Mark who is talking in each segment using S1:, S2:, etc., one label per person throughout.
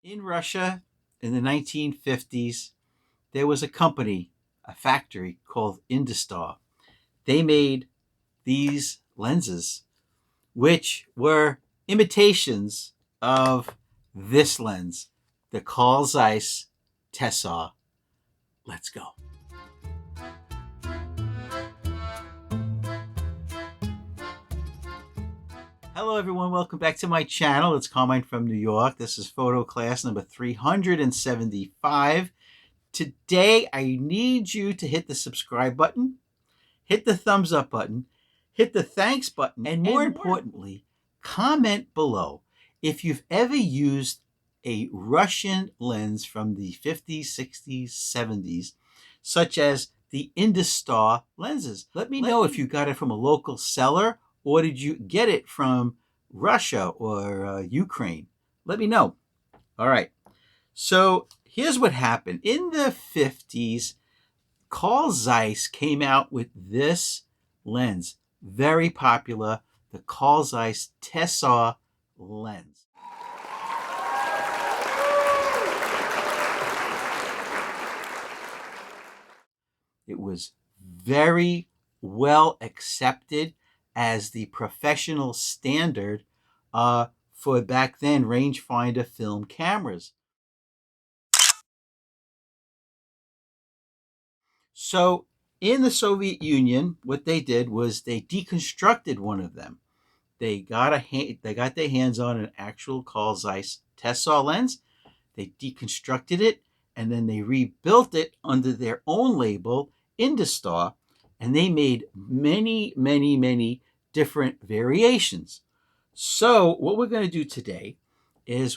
S1: In Russia in the 1950s, there was a company, a factory called Industar. They made these lenses, which were imitations of this lens, the Carl Zeiss Tessar. Let's go. Hello, everyone. Welcome back to my channel. It's Carmine from New York. This is photo class number 375. Today, I need you to hit the subscribe button, hit the thumbs up button, hit the thanks button, and more importantly, comment below if you've ever used a Russian lens from the 50s, 60s, 70s, such as the Industar lenses. Let me know if you got it from a local seller or did you get it from Russia or Ukraine. Let me know. All right. So here's what happened. In the 50s, Carl Zeiss came out with this lens, very popular, the Carl Zeiss Tessar lens. It was very well accepted as the professional standard for back then rangefinder film cameras. So in the Soviet Union, what they did was they deconstructed one of them. They got their hands on an actual Carl Zeiss Tessar lens. They deconstructed it, and then they rebuilt it under their own label, Industar, and they made many, many, many different variations. So what we're going to do today is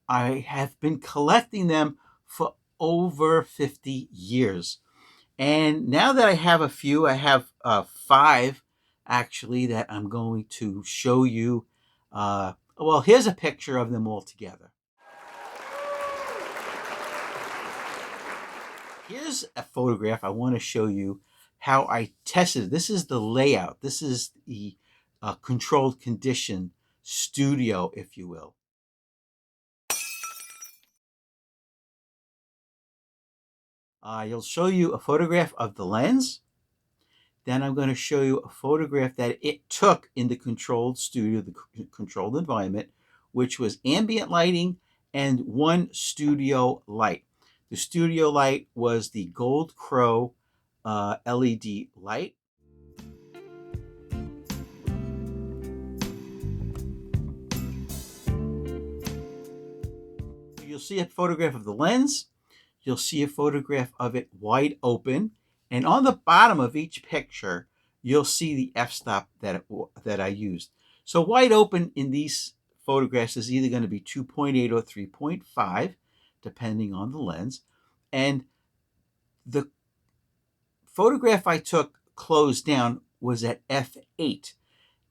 S1: I have been collecting them for over 50 years. And now that I have a few, I have 5 actually that I'm going to show you. Well, here's a picture of them all together. Here's a photograph I want to show you how I tested. This is the layout. This is the controlled condition studio, if you will. You'll show you a photograph of the lens. Then I'm going to show you a photograph that it took in the controlled studio, the controlled environment, which was ambient lighting and one studio light. The studio light was the Gold Crow LED light. You'll see a photograph of the lens. You'll see a photograph of it wide open. And on the bottom of each picture, you'll see the f-stop that I used. So wide open in these photographs is either going to be 2.8 or 3.5, depending on the lens. And the photograph I took closed down was at f8.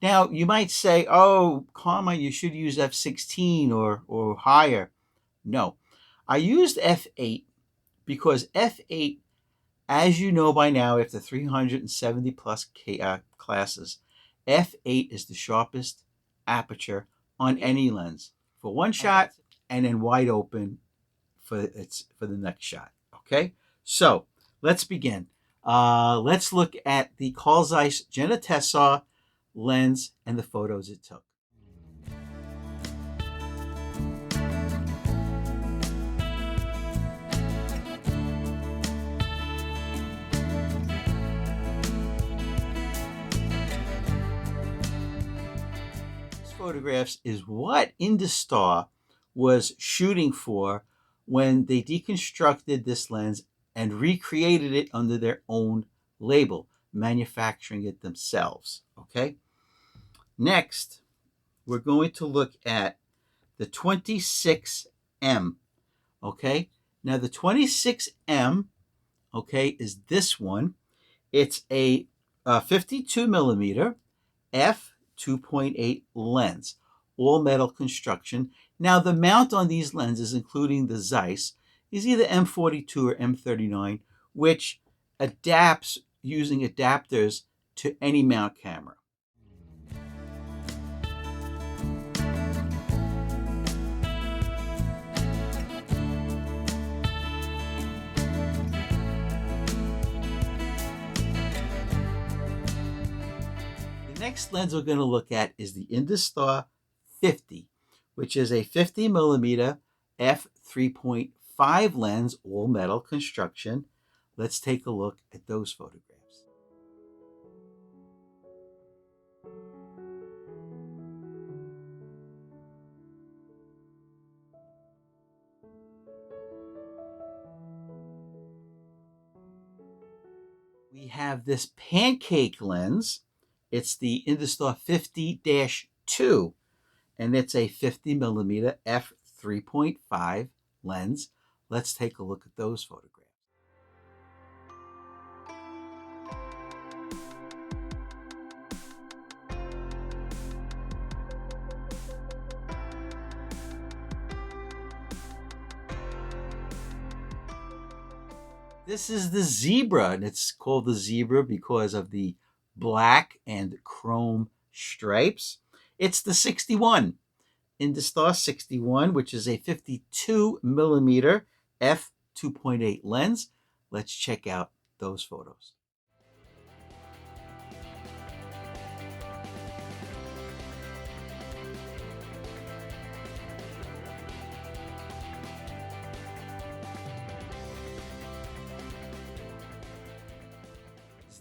S1: Now, you might say, oh, Carmine, you should use f16 or higher. No, I used f8 because f8, as you know by now, after 370 plus classes, f8 is the sharpest aperture on any lens for one shot and then wide open for the next shot. Okay, so let's begin. Let's look at the Carl Zeiss Jenna Tessar lens and the photos it took. Photographs is what Industar was shooting for when they deconstructed this lens and recreated it under their own label, manufacturing it themselves. Okay. Next, we're going to look at the 26M. Okay. Now the 26M, okay, is this one. It's a 52 millimeter f2.8 lens, all metal construction. Now the mount on these lenses, including the Zeiss, is either M42 or M39, which adapts using adapters to any mount camera. next lens we're going to look at is the Industar 50, which is a 50 millimeter f3.5 lens, all metal construction. Let's take a look at those photographs. We have this pancake lens. It's the Industar 50-2, and it's a 50 millimeter f3.5 lens. Let's take a look at those photographs. This is the Zebra, and it's called the Zebra because of the black and chrome stripes. It's the 61, Industar 61, which is a 52 millimeter f2.8 lens. Let's check out those photos.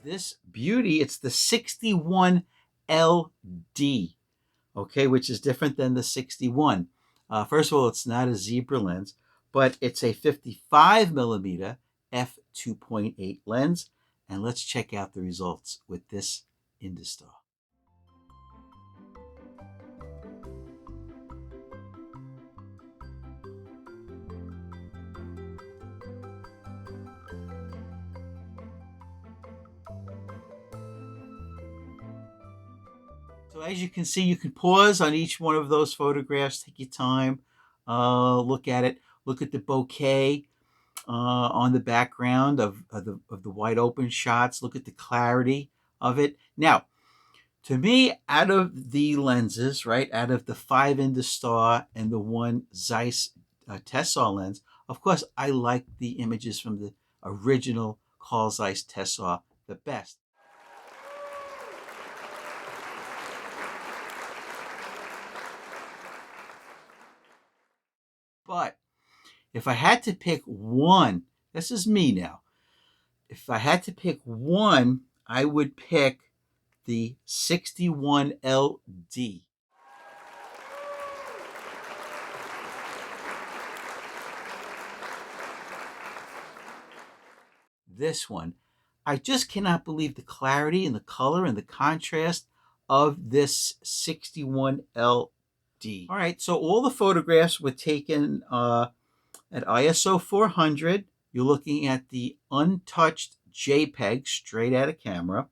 S1: This beauty, it's the 61 LD, okay, which is different than the 61. First of all, it's not a Zebra lens, but it's a 55 millimeter f2.8 lens. And let's check out the results with this Industar. So as you can see, you can pause on each one of those photographs, take your time, look at it, look at the bokeh on the background of the wide open shots, look at the clarity of it. Now, to me, out of the lenses, right, out of the 5 Industar and the 1 Zeiss Tessar lens, of course, I like the images from the original Carl Zeiss Tessar the best. But if I had to pick one, this is me now. If I had to pick one, I would pick the 61 LD. This one, I just cannot believe the clarity and the color and the contrast of this 61 LD. All right, so all the photographs were taken at ISO 400. You're looking at the untouched JPEG straight out of camera,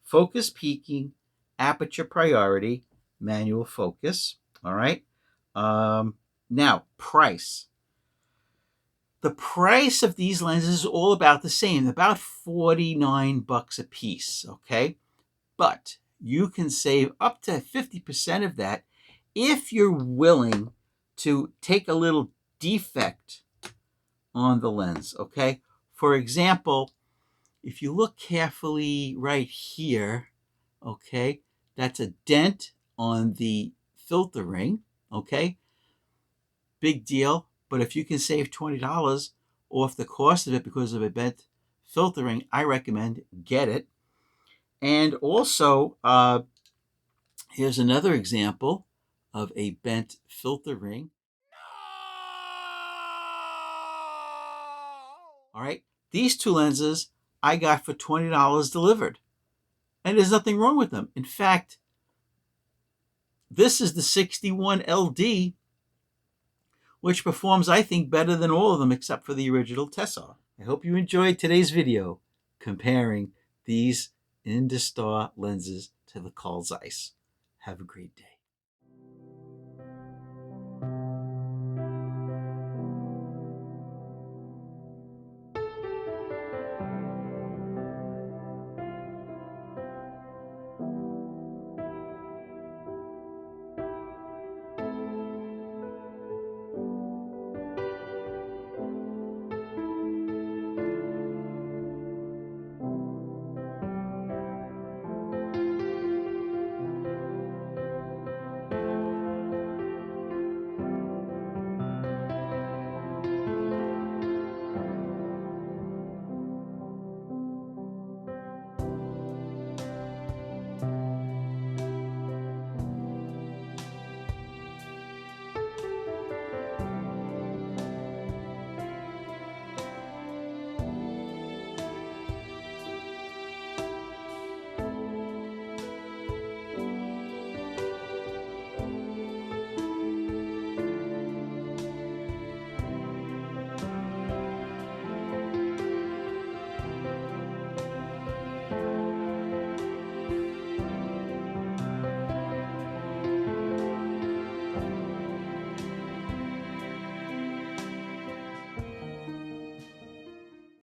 S1: focus peaking, aperture priority, manual focus. All right. Now, price. The price of these lenses is all about the same, about 49 bucks a piece, okay? But you can save up to 50% of that if you're willing to take a little defect on the lens, okay? For example, if you look carefully right here, okay, that's a dent on the filter ring, okay? Big deal. But if you can save $20 off the cost of it because of a bent filter ring, I recommend get it. And also, here's another example of a bent filter ring. All right, these 2 lenses I got for $20 delivered. And there's nothing wrong with them. In fact, this is the 61 LD, which performs, I think, better than all of them except for the original Tessar. I hope you enjoyed today's video comparing these Industar lenses to the Carl Zeiss. Have a great day.